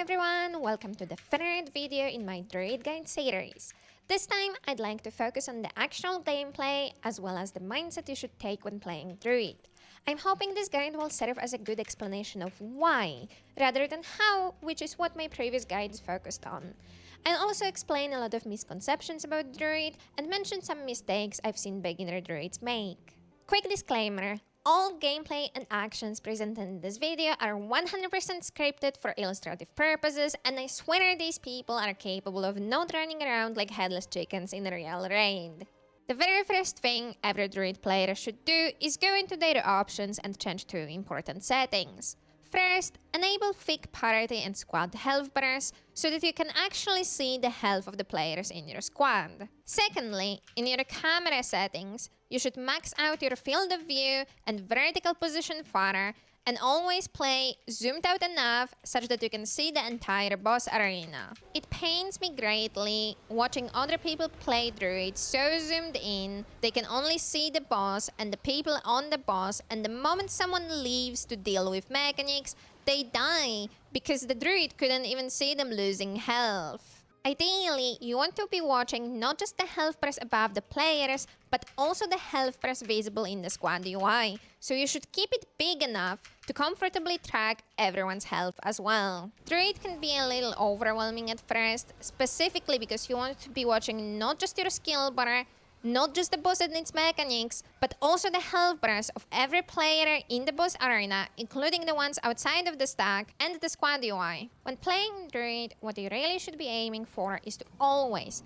everyone, welcome to the third video in my Druid Guide series. This time, I'd like to focus on the actual gameplay as well as the mindset you should take when playing Druid. I'm hoping this guide will serve as a good explanation of why, rather than how, which is what my previous guides focused on. I'll also explain a lot of misconceptions about Druid and mention some mistakes I've seen beginner Druids make. Quick disclaimer. All gameplay and actions presented in this video are 100% scripted for illustrative purposes, and I swear these people are capable of not running around like headless chickens in a real raid. The very first thing every Druid player should do is go into their options and change two important settings. First, enable thick party and squad health bars so that you can actually see the health of the players in your squad. Secondly, in your camera settings, you should max out your field of view and vertical position fodder and always play zoomed out enough such that you can see the entire boss arena. It pains me greatly watching other people play Druid so zoomed in, they can only see the boss and the people on the boss, and the moment someone leaves to deal with mechanics, they die because the Druid couldn't even see them losing health. Ideally, you want to be watching not just the health bars above the players, but also the health bars visible in the squad UI, so you should keep it big enough to comfortably track everyone's health as well. Druid can be a little overwhelming at first, specifically because you want to be watching not just your skill bar, not just the boss and its mechanics, but also the health bars of every player in the boss arena, including the ones outside of the stack and the squad UI. When playing Druid, what you really should be aiming for is to always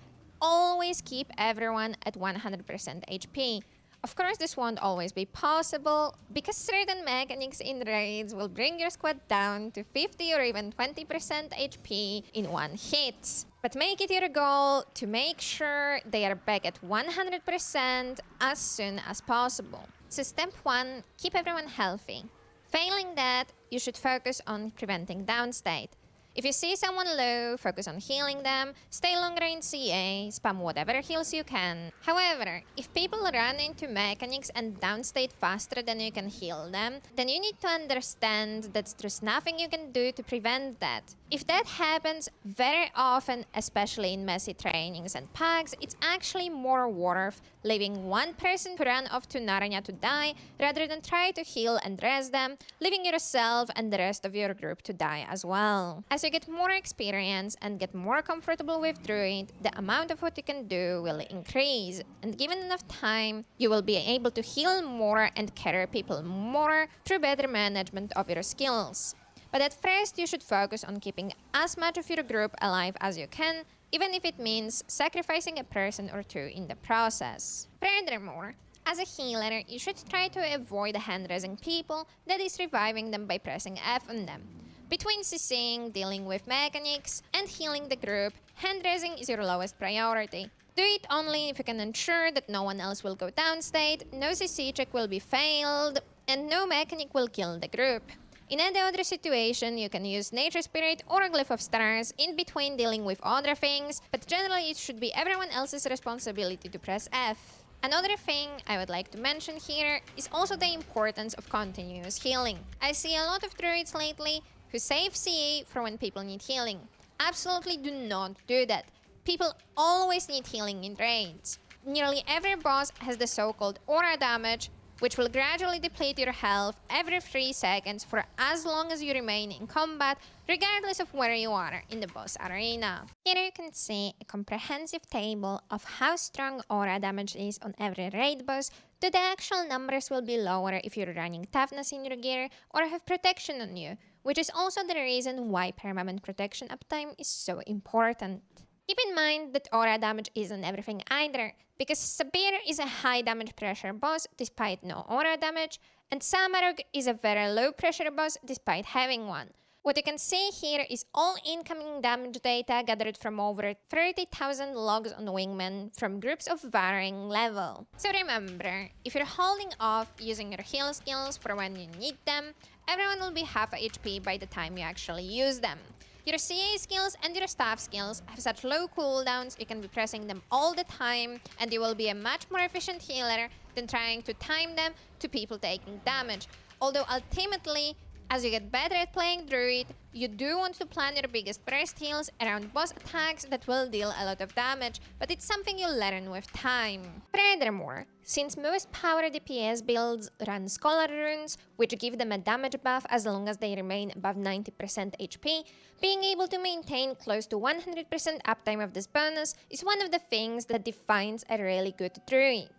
keep everyone at 100% HP. Of course, this won't always be possible, because certain mechanics in raids will bring your squad down to 50 or even 20% HP in one hit. But make it your goal to make sure they are back at 100% as soon as possible. So step 1, keep everyone healthy. Failing that, you should focus on preventing downstate. If you see someone low, focus on healing them, stay longer in CA, spam whatever heals you can. However, if people run into mechanics and downstate faster than you can heal them, then you need to understand that there's nothing you can do to prevent that. If that happens very often, especially in messy trainings and packs, it's actually more worth leaving one person to run off to Narnia to die rather than try to heal and rest them, leaving yourself and the rest of your group to die as well. As you get more experience and get more comfortable with Druid, the amount of what you can do will increase, and given enough time, you will be able to heal more and carry people more through better management of your skills. But at first, you should focus on keeping as much of your group alive as you can, even if it means sacrificing a person or two in the process. Furthermore, as a healer, you should try to avoid hand-raising people, that is reviving them by pressing F on them. Between CCing, dealing with mechanics, and healing the group, hand-raising is your lowest priority. Do it only if you can ensure that no one else will go downstate, no CC check will be failed, and no mechanic will kill the group. In any other situation, you can use Nature Spirit or a Glyph of Stars in between dealing with other things, but generally it should be everyone else's responsibility to press F. Another thing I would like to mention here is also the importance of continuous healing. I see a lot of Druids lately who save CE for when people need healing. Absolutely do not do that. People always need healing in raids. Nearly every boss has the so-called aura damage, which will gradually deplete your health every 3 seconds for as long as you remain in combat, regardless of where you are in the boss arena. Here you can see a comprehensive table of how strong aura damage is on every raid boss, though the actual numbers will be lower if you're running toughness in your gear or have protection on you, which is also the reason why permanent protection uptime is so important. Keep in mind that aura damage isn't everything either, because Sabir is a high damage pressure boss despite no aura damage, and Samarug is a very low pressure boss despite having one. What you can see here is all incoming damage data gathered from over 30,000 logs on Wingman from groups of varying level. So remember, if you're holding off using your heal skills for when you need them, everyone will be half HP by the time you actually use them. Your CA skills and your staff skills have such low cooldowns, you can be pressing them all the time, and you will be a much more efficient healer than trying to time them to people taking damage. Although ultimately, As you get better at playing Druid, you do want to plan your biggest burst heals around boss attacks that will deal a lot of damage, but it's something you'll learn with time. Furthermore, since most power DPS builds run Scholar runes, which give them a damage buff as long as they remain above 90% HP, being able to maintain close to 100% uptime of this bonus is one of the things that defines a really good Druid.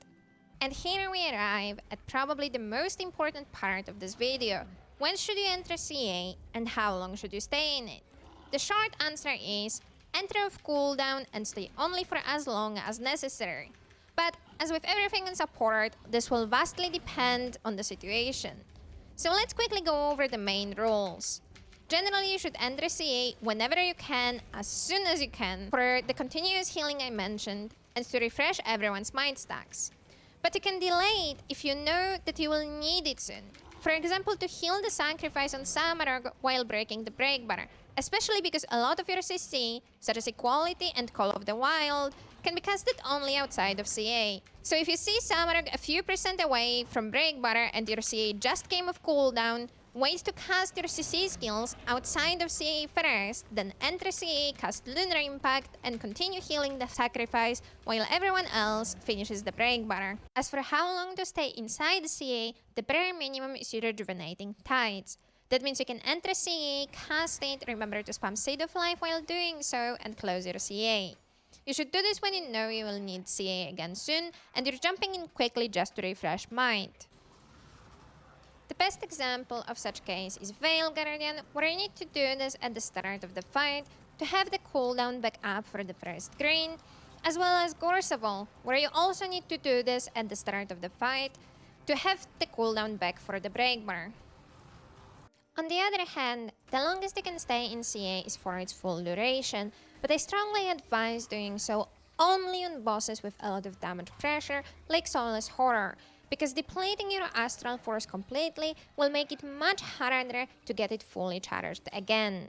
And here we arrive at probably the most important part of this video. When should you enter CA and how long should you stay in it? The short answer is enter off cooldown and stay only for as long as necessary. But as with everything in support, this will vastly depend on the situation. So let's quickly go over the main rules. Generally, you should enter CA whenever you can, as soon as you can, for the continuous healing I mentioned, and to refresh everyone's mind stacks. But you can delay it if you know that you will need it soon. For example, to heal the sacrifice on Samurott while breaking the break bar, especially because a lot of your CC, such as Equality and Call of the Wild, can be casted only outside of CA. So if you see Samurott a few percent away from break bar and your CA just came off cooldown, wait to cast your CC skills outside of CA first, then enter CA, cast Lunar Impact, and continue healing the sacrifice while everyone else finishes the break bar. As for how long to stay inside CA, the bare minimum is your Rejuvenating Tides. That means you can enter CA, cast it, remember to spam Seed of Life while doing so, and close your CA. You should do this when you know you will need CA again soon, and you're jumping in quickly just to refresh mind. The best example of such case is Veil Guardian, where you need to do this at the start of the fight to have the cooldown back up for the first green, as well as Gorsavol, where you also need to do this at the start of the fight to have the cooldown back for the break bar. On the other hand, the longest you can stay in CA is for its full duration, but I strongly advise doing so only on bosses with a lot of damage pressure like Soulless Horror, because depleting your Astral Force completely will make it much harder to get it fully charged again.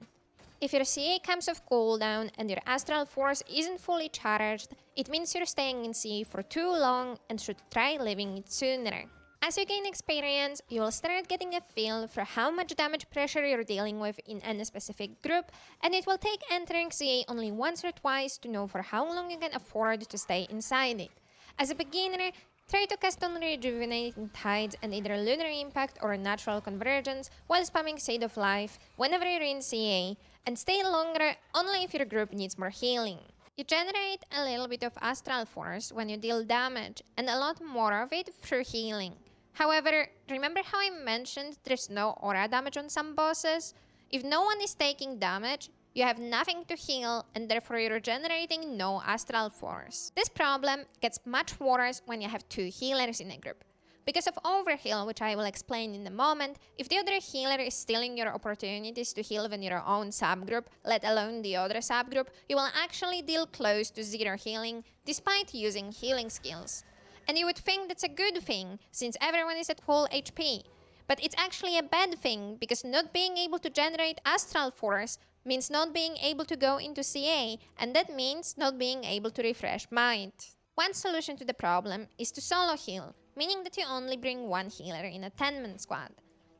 If your CA comes off cooldown and your Astral Force isn't fully charged, it means you're staying in CA for too long and should try leaving it sooner. As you gain experience, you will start getting a feel for how much damage pressure you're dealing with in any specific group, and it will take entering CA only once or twice to know for how long you can afford to stay inside it. As a beginner, try to cast on Rejuvenating Tides and either Lunar Impact or Natural Convergence while spamming Seed of Life whenever you're in CA, and stay longer only if your group needs more healing. You generate a little bit of Astral Force when you deal damage, and a lot more of it through healing. However, remember how I mentioned there's no aura damage on some bosses? If no one is taking damage, you have nothing to heal, and therefore you're generating no Astral Force. This problem gets much worse when you have two healers in a group. Because of overheal, which I will explain in a moment, if the other healer is stealing your opportunities to heal within your own subgroup, let alone the other subgroup, you will actually deal close to zero healing, despite using healing skills. And you would think that's a good thing, since everyone is at full HP. But it's actually a bad thing, because not being able to generate Astral Force means not being able to go into CA, and that means not being able to refresh mind. One solution to the problem is to solo heal, meaning that you only bring one healer in a 10-man squad.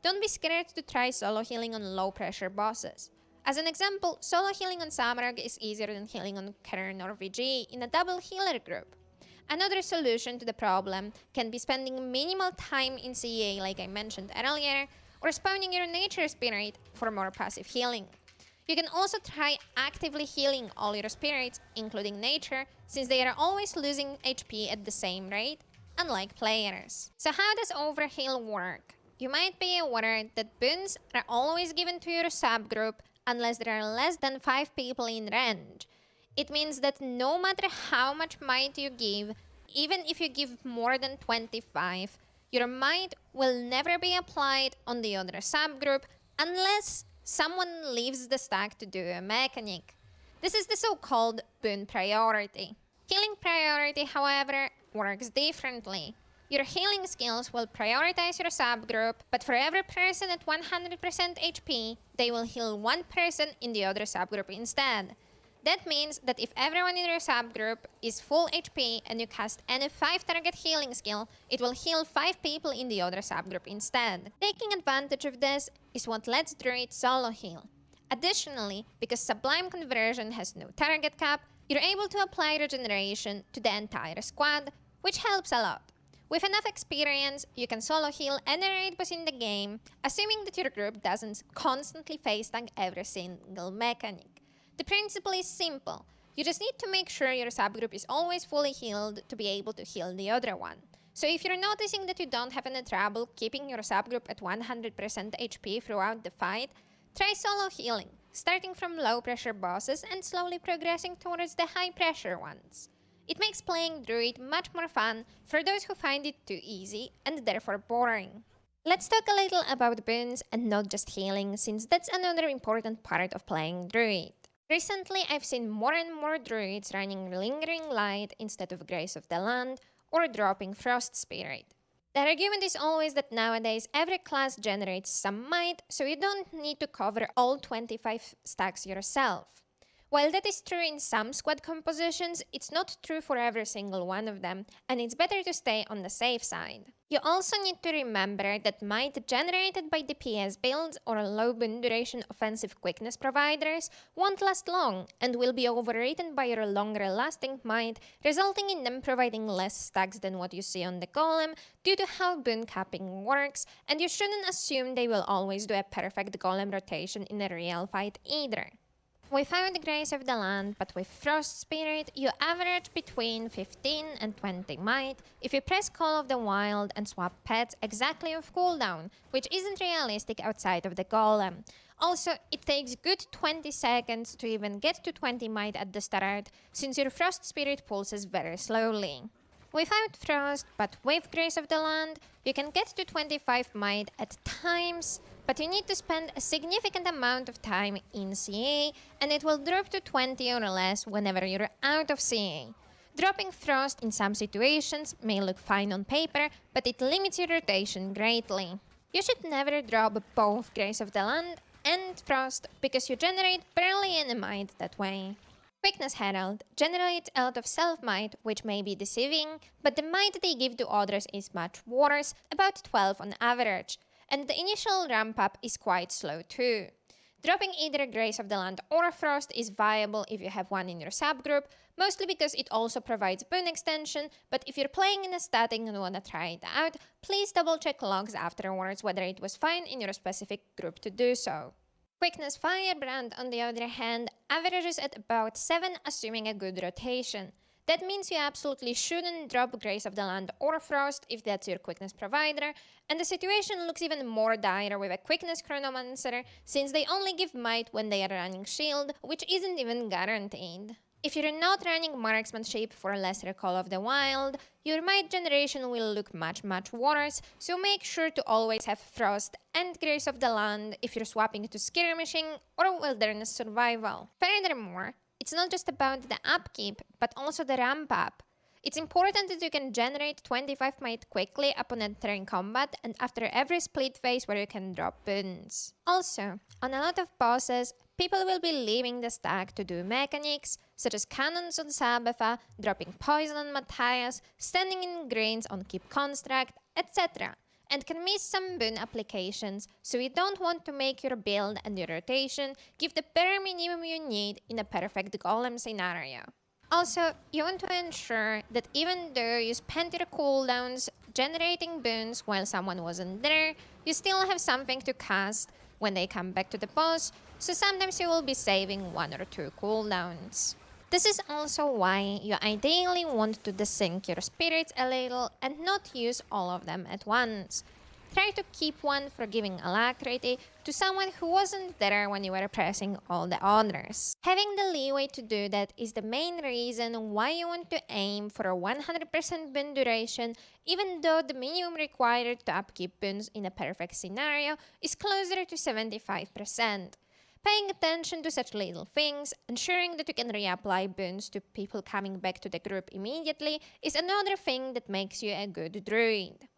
Don't be scared to try solo healing on low-pressure bosses. As an example, solo healing on Samurott is easier than healing on Kern or VG in a double healer group. Another solution to the problem can be spending minimal time in CA like I mentioned earlier, or spawning your Nature Spirit for more passive healing. You can also try actively healing all your spirits, including Nature, since they are always losing HP at the same rate, unlike players. So how does overheal work? You might be aware that boons are always given to your subgroup unless there are less than 5 people in range. It means that no matter how much might you give, even if you give more than 25, your might will never be applied on the other subgroup unless someone leaves the stack to do a mechanic. This is the so-called boon priority. Healing priority, however, works differently. Your healing skills will prioritize your subgroup, but for every person at 100% HP, they will heal one person in the other subgroup instead. That means that if everyone in your subgroup is full HP and you cast any 5 target healing skill, it will heal 5 people in the other subgroup instead. Taking advantage of this is what lets Druid solo heal. Additionally, because Sublime Conversion has no target cap, you're able to apply regeneration to the entire squad, which helps a lot. With enough experience, you can solo heal any raid boss in the game, assuming that your group doesn't constantly face tank every single mechanic. The principle is simple. You just need to make sure your subgroup is always fully healed to be able to heal the other one. So if you're noticing that you don't have any trouble keeping your subgroup at 100% HP throughout the fight, try solo healing, starting from low pressure bosses and slowly progressing towards the high pressure ones. It makes playing Druid much more fun for those who find it too easy and therefore boring. Let's talk a little about boons and not just healing, since that's another important part of playing Druid. Recently, I've seen more and more druids running Lingering Light instead of Grace of the Land, or dropping Frost Spirit. The argument is always that nowadays every class generates some might, so you don't need to cover all 25 stacks yourself. While that is true in some squad compositions, it's not true for every single one of them, and it's better to stay on the safe side. You also need to remember that might generated by DPS builds or low boon duration offensive quickness providers won't last long and will be overwritten by your longer lasting might, resulting in them providing less stacks than what you see on the golem due to how boon capping works, and you shouldn't assume they will always do a perfect golem rotation in a real fight either. Without the Grace of the Land, but with Frost Spirit, you average between 15 and 20 might if you press Call of the Wild and swap pets exactly off cooldown, which isn't realistic outside of the Golem. Also, it takes good 20 seconds to even get to 20 might at the start, since your Frost Spirit pulses very slowly. Without Frost, but with Grace of the Land, you can get to 25 might at times, but you need to spend a significant amount of time in CA, and it will drop to 20 or less whenever you're out of CA. Dropping Frost in some situations may look fine on paper, but it limits your rotation greatly. You should never drop both Grace of the Land and Frost, because you generate barely any might that way. Quickness Herald generates a lot of self-might, which may be deceiving, but the might they give to others is much worse, about 12 on average, and the initial ramp-up is quite slow too. Dropping either Grace of the Land or Frost is viable if you have one in your subgroup, mostly because it also provides boon extension, but if you're playing in a static and wanna try it out, please double check logs afterwards whether it was fine in your specific group to do so. Quickness Firebrand, on the other hand, averages at about 7 assuming a good rotation. That means you absolutely shouldn't drop Grace of the Land or Frost if that's your quickness provider, and the situation looks even more dire with a Quickness Chronomancer, since they only give might when they are running shield, which isn't even guaranteed. If you're not running marksmanship for Lesser Call of the Wild, your might generation will look much worse, so make sure to always have Frost and Grace of the Land if you're swapping to Skirmishing or Wilderness Survival. Furthermore, it's not just about the upkeep, but also the ramp up. It's important that you can generate 25 might quickly upon entering combat and after every split phase where you can drop boons. Also, on a lot of bosses, people will be leaving the stack to do mechanics, such as cannons on Sabetha, dropping poison on Matthias, standing in greens on Keep Construct, etc., and can miss some boon applications, so you don't want to make your build and your rotation give the bare minimum you need in a perfect golem scenario. Also, you want to ensure that even though you spent your cooldowns generating boons while someone wasn't there, you still have something to cast when they come back to the boss, so sometimes you will be saving 1 or 2 cooldowns. This is also why you ideally want to desync your spirits a little and not use all of them at once. Try to keep one for giving alacrity to someone who wasn't there when you were pressing all the others. Having the leeway to do that is the main reason why you want to aim for a 100% boon duration, even though the minimum required to upkeep boons in a perfect scenario is closer to 75%. Paying attention to such little things, ensuring that you can reapply boons to people coming back to the group immediately is another thing that makes you a good druid.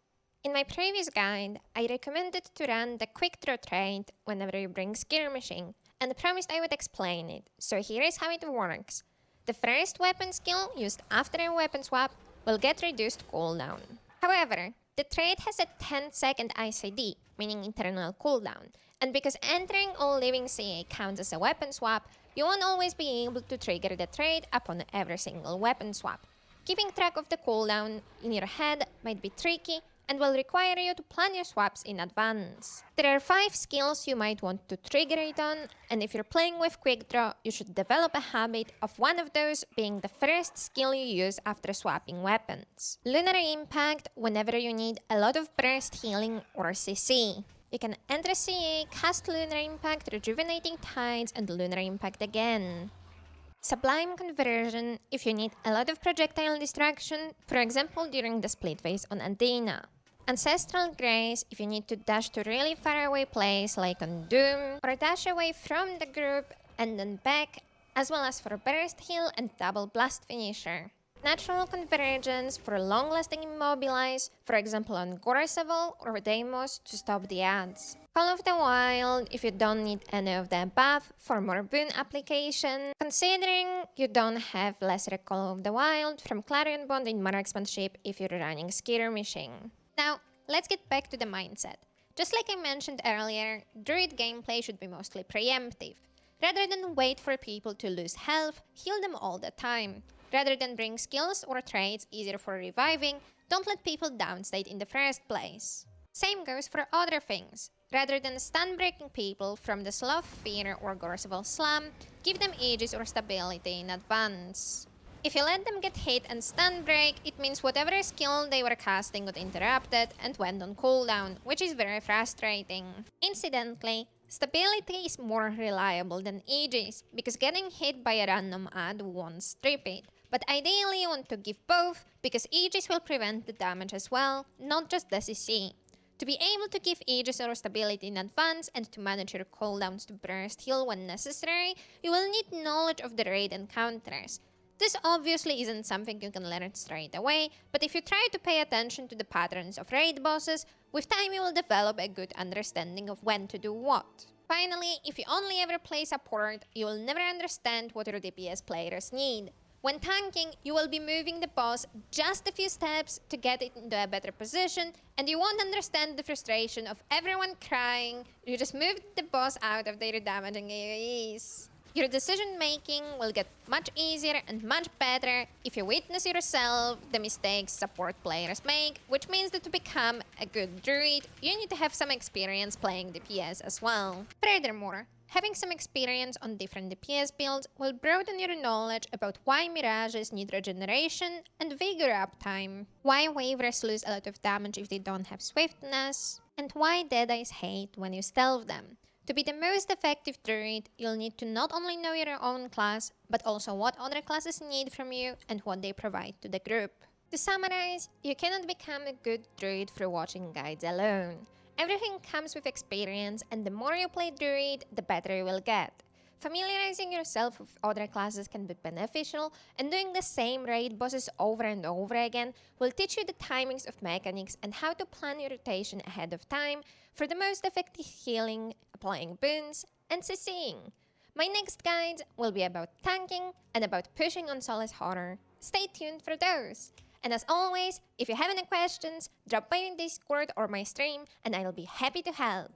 In my previous guide, I recommended to run the Quick Draw trait whenever you bring Skirmishing, and promised I would explain it, so here is how it works. The first weapon skill used after a weapon swap will get reduced cooldown. However, the trait has a 10-second ICD, meaning internal cooldown, and because entering all living CA counts as a weapon swap, you won't always be able to trigger the trait upon every single weapon swap. Keeping track of the cooldown in your head might be tricky and will require you to plan your swaps in advance. There are 5 skills you might want to trigger it on, and if you're playing with Quick Draw, you should develop a habit of one of those being the first skill you use after swapping weapons. Lunar Impact whenever you need a lot of burst healing or CC. You can enter CA, cast Lunar Impact, Rejuvenating Tides, and Lunar Impact again. Sublime Conversion if you need a lot of projectile distraction, for example during the split phase on Adena. Ancestral Grace if you need to dash to really far away place like on Doom, or dash away from the group and then back, as well as for Burst Heal and Double Blast Finisher. Natural Convergence for long-lasting Immobilize, for example on Gorseval or Deimos to stop the ads. Call of the Wild if you don't need any of the above for more boon application, considering you don't have lesser Call of the Wild from Clarion Bond in Marksmanship if you're running skirmishing. Now, let's get back to the mindset. Just like I mentioned earlier, Druid gameplay should be mostly preemptive. Rather than wait for people to lose health, heal them all the time. Rather than bring skills or traits easier for reviving, don't let people downstate in the first place. Same goes for other things. Rather than stun-breaking people from the Sloth Fear or Gorseval Slam, give them Aegis or stability in advance. If you let them get hit and stun break, it means whatever skill they were casting got interrupted and went on cooldown, which is very frustrating. Incidentally, stability is more reliable than Aegis, because getting hit by a random ad won't strip it. But ideally you want to give both, because Aegis will prevent the damage as well, not just the CC. To be able to give Aegis or stability in advance and to manage your cooldowns to burst heal when necessary, you will need knowledge of the raid encounters. This obviously isn't something you can learn straight away, but if you try to pay attention to the patterns of raid bosses, with time you will develop a good understanding of when to do what. Finally, if you only ever play support, you will never understand what your DPS players need. When tanking, you will be moving the boss just a few steps to get it into a better position, and you won't understand the frustration of everyone crying. You just moved the boss out of their damaging AoEs. Your decision making will get much easier and much better if you witness yourself the mistakes support players make, which means that to become a good druid, you need to have some experience playing DPS as well. Furthermore, having some experience on different DPS builds will broaden your knowledge about why Mirages need regeneration and Vigor uptime, why Waivers lose a lot of damage if they don't have swiftness, and why Deadeyes hate when you stealth them. To be the most effective druid, you'll need to not only know your own class, but also what other classes need from you and what they provide to the group. To summarize, you cannot become a good druid through watching guides alone. Everything comes with experience, and the more you play druid, the better you will get. Familiarizing yourself with other classes can be beneficial, and doing the same raid bosses over and over again will teach you the timings of mechanics and how to plan your rotation ahead of time for the most effective healing, applying boons, and CCing. My next guides will be about tanking and about pushing on Solace Horror. Stay tuned for those! And as always, if you have any questions, drop by in Discord or my stream and I'll be happy to help.